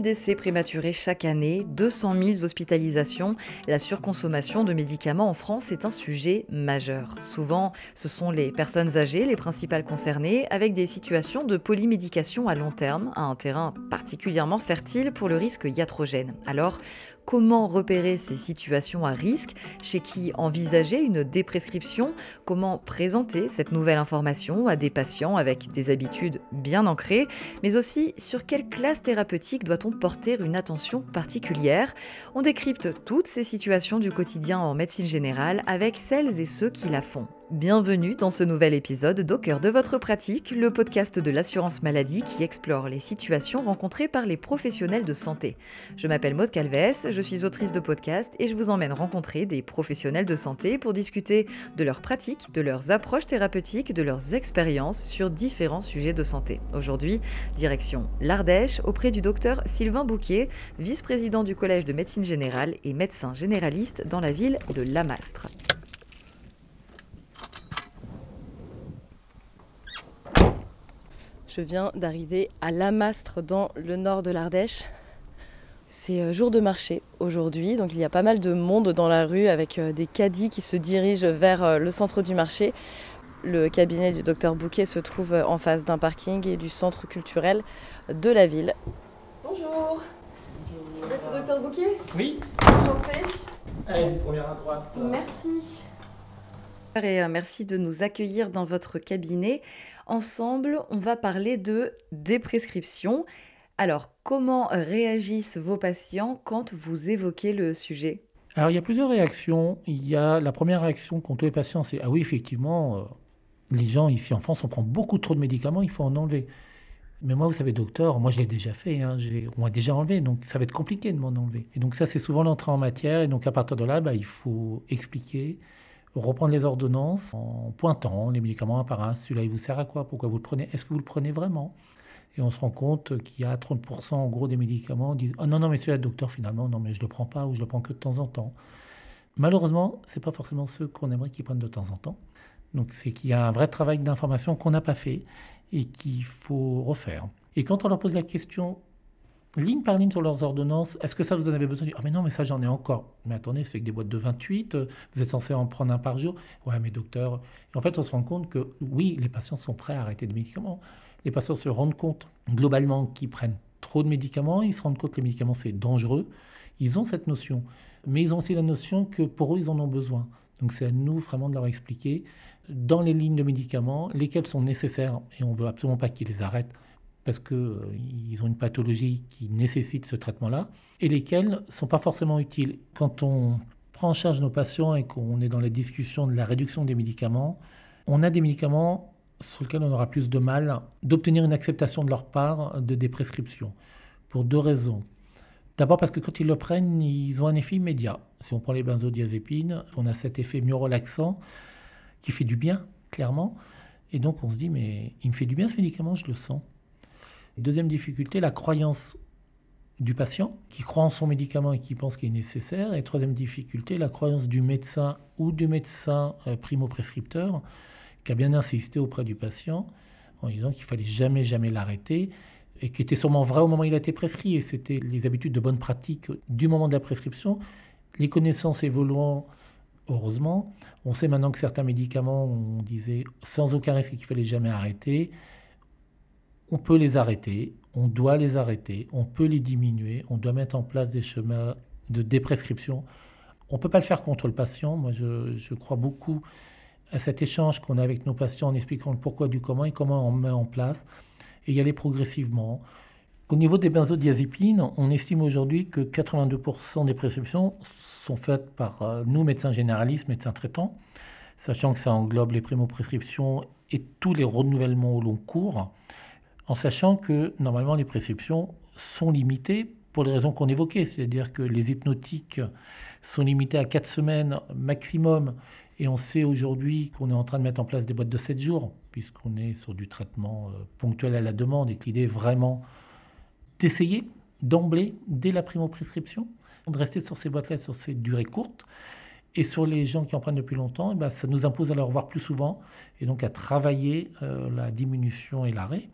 décès prématurés chaque année, 200 000 hospitalisations. La surconsommation de médicaments en France est un sujet majeur. Souvent, ce sont les personnes âgées les principales concernées, avec des situations de polymédication à long terme, un terrain particulièrement fertile pour le risque iatrogène. Alors, comment repérer ces situations à risque? Chez qui envisager une déprescription? Comment présenter cette nouvelle information à des patients avec des habitudes bien ancrées? Mais aussi, sur quelle classe thérapeutique doit-on porter une attention particulière? On décrypte toutes ces situations du quotidien en médecine générale avec celles et ceux qui la font. Bienvenue dans ce nouvel épisode d'Au cœur de votre pratique, le podcast de l'assurance maladie qui explore les situations rencontrées par les professionnels de santé. Je m'appelle Maude Calvès, je suis autrice de podcast et je vous emmène rencontrer des professionnels de santé pour discuter de leurs pratiques, de leurs approches thérapeutiques, de leurs expériences sur différents sujets de santé. Aujourd'hui, direction l'Ardèche auprès du docteur Sylvain Bouquet, vice-président du Collège de médecine générale et médecin généraliste dans la ville de Lamastre. Je viens d'arriver à Lamastre dans le nord de l'Ardèche. C'est jour de marché aujourd'hui, donc il y a pas mal de monde dans la rue avec des caddies qui se dirigent vers le centre du marché. Le cabinet du docteur Bouquet se trouve en face d'un parking et du centre culturel de la ville. Bonjour. Vous êtes le docteur Bouquet? Oui. Enchanté. Allez, première à droite. Merci. Et merci de nous accueillir dans votre cabinet. Ensemble, on va parler de déprescription. Alors, comment réagissent vos patients quand vous évoquez le sujet? Alors, il y a plusieurs réactions. Il y a la première réaction qu'ont tous les patients, c'est « Ah oui, effectivement, les gens ici en France, on prend beaucoup trop de médicaments, il faut en enlever. » Mais moi, vous savez, docteur, moi je l'ai déjà fait, on m'a déjà enlevé, donc ça va être compliqué de m'en enlever. Et donc ça, c'est souvent l'entrée en matière, et donc à partir de là, il faut expliquer, reprendre les ordonnances en pointant les médicaments un par un. Celui-là, il vous sert à quoi? Pourquoi vous le prenez? Est-ce que vous le prenez vraiment? Et on se rend compte qu'il y a 30% en gros des médicaments qui disent « Oh non, mais celui-là, docteur, finalement, non, mais je ne le prends pas ou je le prends que de temps en temps. » Malheureusement, ce n'est pas forcément ceux qu'on aimerait qu'ils prennent de temps en temps. Donc c'est qu'il y a un vrai travail d'information qu'on n'a pas fait et qu'il faut refaire. Et quand on leur pose la question, ligne par ligne sur leurs ordonnances, est-ce que ça vous en avez besoin? Ah mais non, mais ça j'en ai encore. Mais attendez, c'est que des boîtes de 28, vous êtes censé en prendre un par jour. Ouais, mais docteur. Et en fait, on se rend compte que oui, les patients sont prêts à arrêter de médicaments. Les patients se rendent compte globalement qu'ils prennent trop de médicaments, ils se rendent compte que les médicaments c'est dangereux. Ils ont cette notion, mais ils ont aussi la notion que pour eux, ils en ont besoin. Donc c'est à nous vraiment de leur expliquer dans les lignes de médicaments lesquelles sont nécessaires et on ne veut absolument pas qu'ils les arrêtent parce qu'ils ont une pathologie qui nécessite ce traitement-là, et lesquels ne sont pas forcément utiles. Quand on prend en charge nos patients et qu'on est dans la discussion de la réduction des médicaments, on a des médicaments sur lesquels on aura plus de mal d'obtenir une acceptation de leur part de des prescriptions, pour deux raisons. D'abord parce que quand ils le prennent, ils ont un effet immédiat. Si on prend les benzodiazépines, on a cet effet myorelaxant qui fait du bien, clairement. Et donc on se dit, mais il me fait du bien ce médicament, je le sens. Deuxième difficulté, la croyance du patient qui croit en son médicament et qui pense qu'il est nécessaire. Et troisième difficulté, la croyance du médecin ou du médecin primo-prescripteur qui a bien insisté auprès du patient en disant qu'il ne fallait jamais, jamais l'arrêter et qui était sûrement vrai au moment où il a été prescrit. Et c'était les habitudes de bonne pratique du moment de la prescription. Les connaissances évoluant, heureusement, on sait maintenant que certains médicaments, on disait sans aucun risque qu'il ne fallait jamais arrêter. On peut les arrêter, on doit les arrêter, on peut les diminuer, on doit mettre en place des chemins de déprescription. On ne peut pas le faire contre le patient. Moi, je crois beaucoup à cet échange qu'on a avec nos patients en expliquant le pourquoi du comment et comment on met en place et y aller progressivement. Au niveau des benzodiazépines, on estime aujourd'hui que 82% des prescriptions sont faites par nous, médecins généralistes, médecins traitants, sachant que ça englobe les primo-prescriptions et tous les renouvellements au long cours, en sachant que normalement les prescriptions sont limitées pour les raisons qu'on évoquait, c'est-à-dire que les hypnotiques sont limitées à 4 semaines maximum, et on sait aujourd'hui qu'on est en train de mettre en place des boîtes de 7 jours, puisqu'on est sur du traitement ponctuel à la demande, et que l'idée est vraiment d'essayer d'emblée, dès la primo-prescription, de rester sur ces boîtes-là, sur ces durées courtes. Et sur les gens qui en prennent depuis longtemps, ça nous impose à les revoir plus souvent, et donc à travailler la diminution et l'arrêt.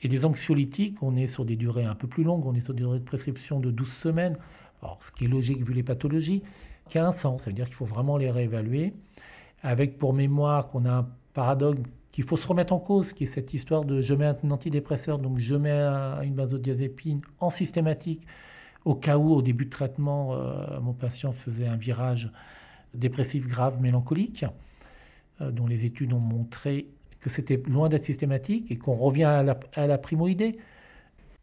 Et les anxiolytiques, on est sur des durées un peu plus longues, on est sur des durées de prescription de 12 semaines, alors ce qui est logique vu les pathologies, qui a un sens, ça veut dire qu'il faut vraiment les réévaluer, avec pour mémoire qu'on a un paradoxe qu'il faut se remettre en cause, qui est cette histoire de je mets un antidépresseur, donc je mets une benzodiazépine en systématique, au cas où au début de traitement, mon patient faisait un virage dépressif grave mélancolique, dont les études ont montré que c'était loin d'être systématique et qu'on revient à la primo-idée.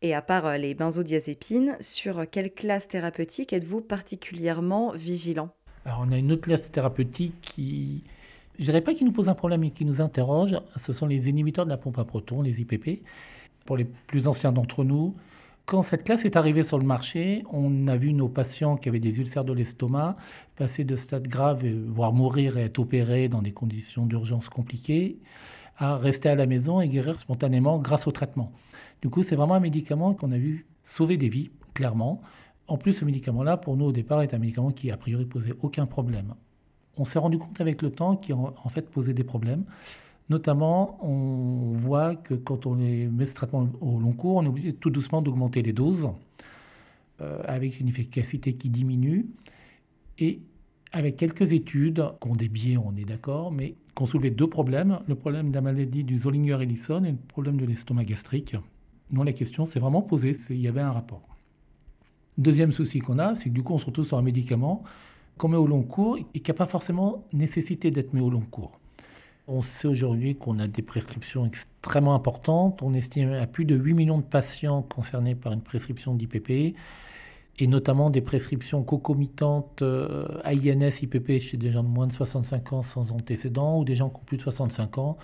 Et à part les benzodiazépines, sur quelle classe thérapeutique êtes-vous particulièrement vigilant? Alors on a une autre classe thérapeutique qui, je dirais pas qui nous pose un problème mais qui nous interroge, ce sont les inhibiteurs de la pompe à protons, les IPP. Pour les plus anciens d'entre nous, quand cette classe est arrivée sur le marché, on a vu nos patients qui avaient des ulcères de l'estomac passer de stade grave, voire mourir et être opérés dans des conditions d'urgence compliquées, à rester à la maison et guérir spontanément grâce au traitement. Du coup, c'est vraiment un médicament qu'on a vu sauver des vies, clairement. En plus, ce médicament-là, pour nous, au départ, est un médicament qui, a priori, posait aucun problème. On s'est rendu compte avec le temps qu'il en fait posait des problèmes. Notamment, on voit que quand on les met ce traitement au long cours, on est obligé tout doucement d'augmenter les doses, avec une efficacité qui diminue. Et avec quelques études, qui ont des biais, on est d'accord, mais qui ont soulevé deux problèmes. Le problème de la maladie du Zollinger-Ellison et le problème de l'estomac gastrique. Donc la question s'est vraiment posée, il y avait un rapport. Deuxième souci qu'on a, c'est que du coup on se retrouve sur un médicament qu'on met au long cours et qui n'a pas forcément nécessité d'être mis au long cours. On sait aujourd'hui qu'on a des prescriptions extrêmement importantes. On estime à plus de 8 millions de patients concernés par une prescription d'IPP, et notamment des prescriptions concomitantes AINS, IPP chez des gens de moins de 65 ans sans antécédents ou des gens qui ont plus de 65 ans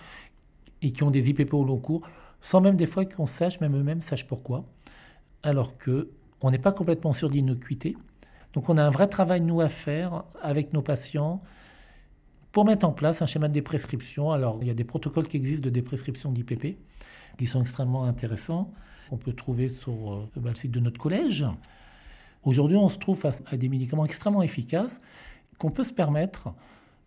et qui ont des IPP au long cours, sans même des fois qu'on sache, même eux-mêmes sachent pourquoi, alors qu'on n'est pas complètement sûr d'innocuité. Donc on a un vrai travail, nous, à faire avec nos patients pour mettre en place un schéma de déprescription. Alors il y a des protocoles qui existent de déprescription d'IPP qui sont extrêmement intéressants. On peut trouver sur le site de notre collège. Aujourd'hui, on se trouve face à des médicaments extrêmement efficaces qu'on peut se permettre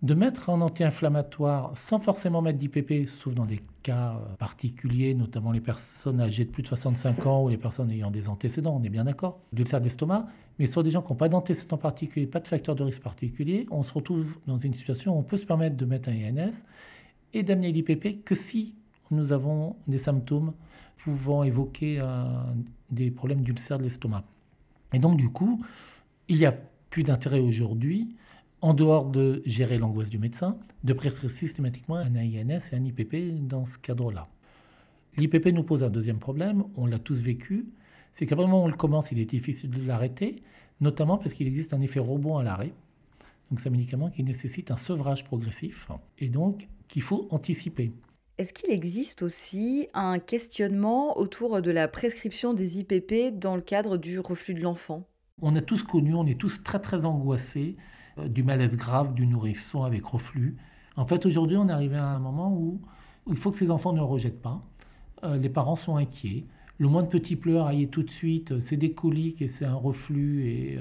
de mettre en anti-inflammatoire sans forcément mettre d'IPP, sauf dans des cas particuliers, notamment les personnes âgées de plus de 65 ans ou les personnes ayant des antécédents, on est bien d'accord, d'ulcère d'estomac, mais sur des gens qui n'ont pas d'antécédents particuliers, pas de facteurs de risque particuliers, on se retrouve dans une situation où on peut se permettre de mettre un INS et d'amener l'IPP que si nous avons des symptômes pouvant évoquer des problèmes d'ulcère de l'estomac. Et donc du coup, il n'y a plus d'intérêt aujourd'hui, en dehors de gérer l'angoisse du médecin, de prescrire systématiquement un INS et un IPP dans ce cadre-là. L'IPP nous pose un deuxième problème, on l'a tous vécu, c'est qu'à un moment où on le commence, il est difficile de l'arrêter, notamment parce qu'il existe un effet rebond à l'arrêt. Donc c'est un médicament qui nécessite un sevrage progressif et donc qu'il faut anticiper. Est-ce qu'il existe aussi un questionnement autour de la prescription des IPP dans le cadre du reflux de l'enfant? On a tous connu, on est tous très très angoissés du malaise grave du nourrisson avec reflux. En fait, aujourd'hui, on est arrivé à un moment où il faut que ces enfants ne le rejettent pas. Les parents sont inquiets. Le moindre petit pleur, aïe, tout de suite, c'est des coliques et c'est un reflux. Et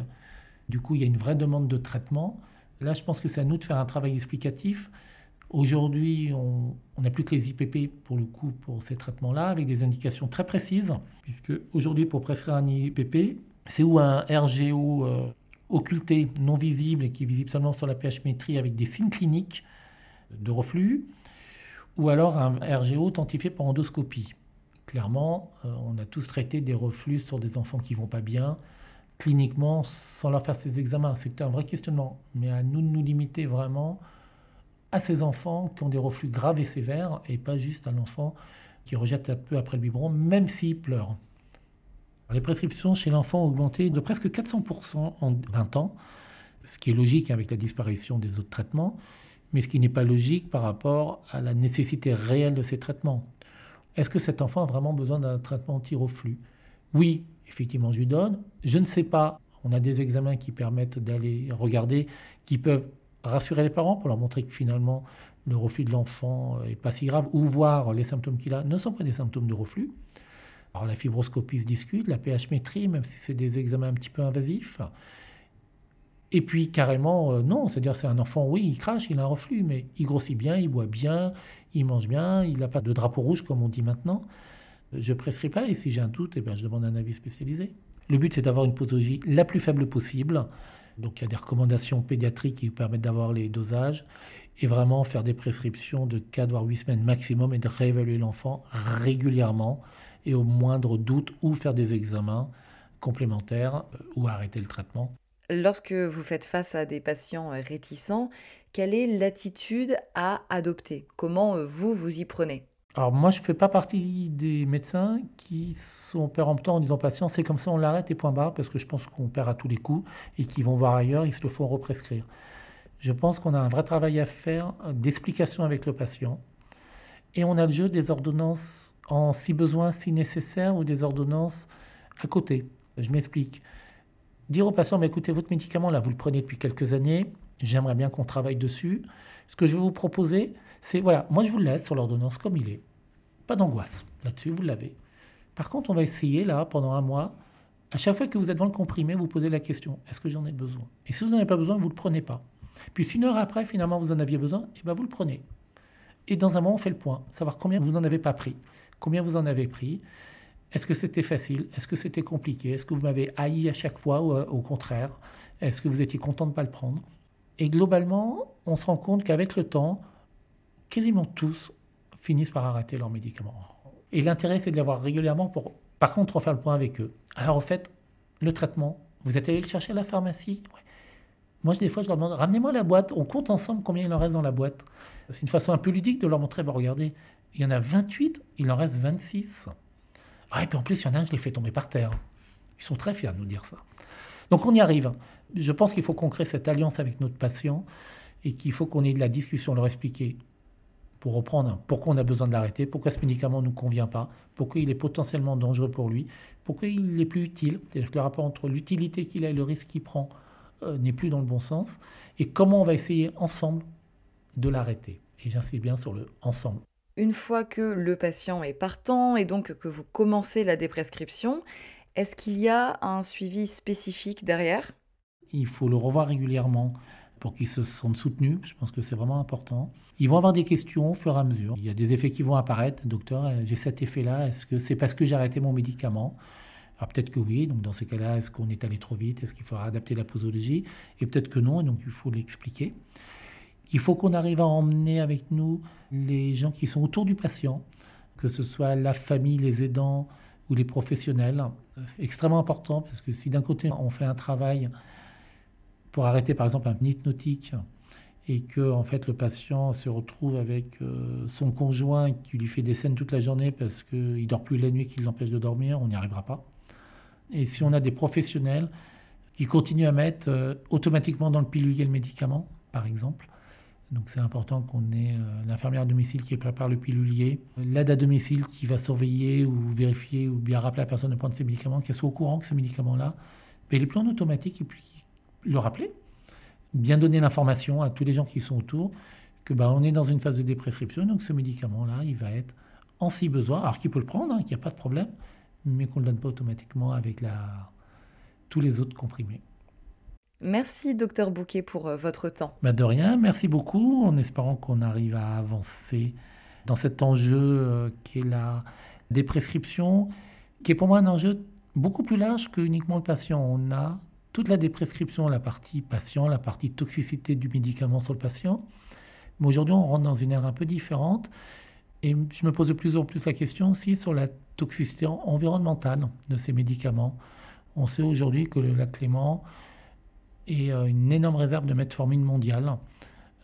du coup, il y a une vraie demande de traitement. Là, je pense que c'est à nous de faire un travail explicatif. Aujourd'hui, on n'a plus que les IPP pour le coup pour ces traitements-là, avec des indications très précises, puisque aujourd'hui, pour prescrire un IPP, c'est ou un RGO occulté, non visible et qui est visible seulement sur la pH-métrie avec des signes cliniques de reflux, ou alors un RGO authentifié par endoscopie. Clairement, on a tous traité des reflux sur des enfants qui ne vont pas bien, cliniquement, sans leur faire ces examens. C'est un vrai questionnement, mais à nous de nous limiter vraiment à ces enfants qui ont des reflux graves et sévères, et pas juste à l'enfant qui rejette un peu après le biberon, même s'il pleure. Les prescriptions chez l'enfant ont augmenté de presque 400% en 20 ans, ce qui est logique avec la disparition des autres traitements, mais ce qui n'est pas logique par rapport à la nécessité réelle de ces traitements. Est-ce que cet enfant a vraiment besoin d'un traitement anti-reflux? Oui, effectivement, je lui donne. Je ne sais pas. On a des examens qui permettent d'aller regarder, qui peuvent rassurer les parents pour leur montrer que finalement le reflux de l'enfant n'est pas si grave, ou voir les symptômes qu'il a ne sont pas des symptômes de reflux. Alors la fibroscopie se discute, la pH-métrie, même si c'est des examens un petit peu invasifs. Et puis carrément, non, c'est-à-dire c'est un enfant, oui, il crache, il a un reflux, mais il grossit bien, il boit bien, il mange bien, il n'a pas de drapeau rouge comme on dit maintenant. Je ne prescris pas et si j'ai un doute, eh ben, je demande un avis spécialisé. Le but, c'est d'avoir une posologie la plus faible possible. Donc il y a des recommandations pédiatriques qui permettent d'avoir les dosages et vraiment faire des prescriptions de 4 voire 8 semaines maximum et de réévaluer l'enfant régulièrement et au moindre doute ou faire des examens complémentaires ou arrêter le traitement. Lorsque vous faites face à des patients réticents, quelle est l'attitude à adopter? Comment vous, vous y prenez? Alors moi, je ne fais pas partie des médecins qui sont péremptoires en disant au patient, c'est comme ça, on l'arrête et point barre, parce que je pense qu'on perd à tous les coups et qu'ils vont voir ailleurs, ils se le font represcrire. Je pense qu'on a un vrai travail à faire d'explication avec le patient et on a le jeu des ordonnances en si besoin, si nécessaire, ou des ordonnances à côté. Je m'explique. Dire au patient, mais écoutez, votre médicament, là, vous le prenez depuis quelques années, j'aimerais bien qu'on travaille dessus. Ce que je vais vous proposer, c'est, voilà, moi je vous le laisse sur l'ordonnance comme il est. Pas d'angoisse là-dessus, vous l'avez. Par contre, on va essayer, là, pendant un mois, à chaque fois que vous êtes devant le comprimé, vous posez la question, est-ce que j'en ai besoin? Et si vous n'en avez pas besoin, vous ne le prenez pas. Puis si une heure après, finalement, vous en aviez besoin, et ben vous le prenez. Et dans un mois, on fait le point, savoir combien vous n'en avez pas pris, combien vous en avez pris. Est-ce que c'était facile? Est-ce que c'était compliqué? Est-ce que vous m'avez haï à chaque fois ou au contraire? Est-ce que vous étiez content de ne pas le prendre? Et globalement, on se rend compte qu'avec le temps, quasiment tous finissent par arrêter leurs médicaments. Et l'intérêt, c'est de l'avoir régulièrement pour, par contre, refaire le point avec eux. Alors, au fait, le traitement, vous êtes allé le chercher à la pharmacie? Ouais. Moi, des fois, je leur demande, ramenez-moi la boîte, on compte ensemble combien il en reste dans la boîte. C'est une façon un peu ludique de leur montrer, bah, regardez, il y en a 28, il en reste 26. Ah, et puis en plus, il y en a un, je l'ai fait tomber par terre. Ils sont très fiers de nous dire ça. Donc on y arrive. Je pense qu'il faut qu'on crée cette alliance avec notre patient et qu'il faut qu'on ait de la discussion, leur expliquer, pour reprendre, pourquoi on a besoin de l'arrêter, pourquoi ce médicament ne nous convient pas, pourquoi il est potentiellement dangereux pour lui, pourquoi il n'est plus utile. C'est-à-dire que le rapport entre l'utilité qu'il a et le risque qu'il prend n'est plus dans le bon sens, et comment on va essayer ensemble de l'arrêter. Et j'insiste bien sur le ensemble. Une fois que le patient est partant et donc que vous commencez la déprescription, est-ce qu'il y a un suivi spécifique derrière? Il faut le revoir régulièrement pour qu'ils se sentent soutenus. Je pense que c'est vraiment important. Ils vont avoir des questions au fur et à mesure. Il y a des effets qui vont apparaître. Docteur, j'ai cet effet-là. Est-ce que c'est parce que j'ai arrêté mon médicament? Alors peut-être que oui. Donc dans ces cas-là, est-ce qu'on est allé trop vite? Est-ce qu'il faudra adapter la posologie? Et peut-être que non. Et donc il faut l'expliquer. Il faut qu'on arrive à emmener avec nous les gens qui sont autour du patient, que ce soit la famille, les aidants ou les professionnels. C'est extrêmement important parce que si d'un côté on fait un travail pour arrêter par exemple un hypnotique et que en fait le patient se retrouve avec son conjoint qui lui fait des scènes toute la journée parce qu'il ne dort plus la nuit, qui l'empêche de dormir, on n'y arrivera pas. Et si on a des professionnels qui continuent à mettre automatiquement dans le pilulier le médicament, par exemple, donc c'est important qu'on ait l'infirmière à domicile qui prépare le pilulier, l'aide à domicile qui va surveiller ou vérifier ou bien rappeler à la personne de prendre ses médicaments, qu'elle soit au courant que ce médicament-là, il est plus en automatique et puis le rappeler. Bien donner l'information à tous les gens qui sont autour que on est dans une phase de déprescription, donc ce médicament-là, il va être en si besoin, alors qu'il peut le prendre, qu'il n'y a pas de problème, mais qu'on ne le donne pas automatiquement avec tous les autres comprimés. Merci, docteur Bouquet, pour votre temps. De rien, merci beaucoup, en espérant qu'on arrive à avancer dans cet enjeu qui est la déprescription, qui est pour moi un enjeu beaucoup plus large que uniquement le patient. On a toute la déprescription, la partie patient, la partie toxicité du médicament sur le patient. Mais aujourd'hui, on rentre dans une ère un peu différente. Et je me pose de plus en plus la question aussi sur la toxicité environnementale de ces médicaments. On sait aujourd'hui que le lac Léman est une énorme réserve de metformine mondiale,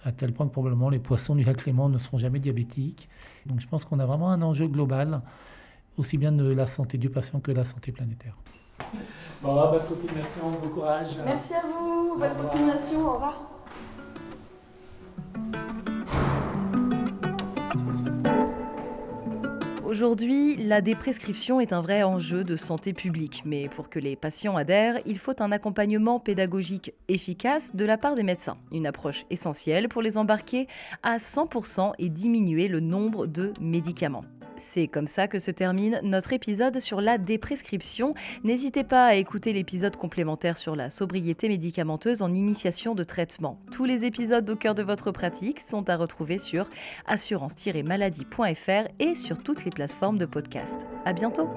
à tel point que probablement les poissons du lac Léman ne seront jamais diabétiques. Donc je pense qu'on a vraiment un enjeu global, aussi bien de la santé du patient que de la santé planétaire. Bonne continuation, bon courage. Merci à vous, bonne continuation, au revoir. Aujourd'hui, la déprescription est un vrai enjeu de santé publique, mais pour que les patients adhèrent, il faut un accompagnement pédagogique efficace de la part des médecins. Une approche essentielle pour les embarquer à 100% et diminuer le nombre de médicaments. C'est comme ça que se termine notre épisode sur la déprescription. N'hésitez pas à écouter l'épisode complémentaire sur la sobriété médicamenteuse en initiation de traitement. Tous les épisodes au cœur de votre pratique sont à retrouver sur assurance-maladie.fr et sur toutes les plateformes de podcast. À bientôt!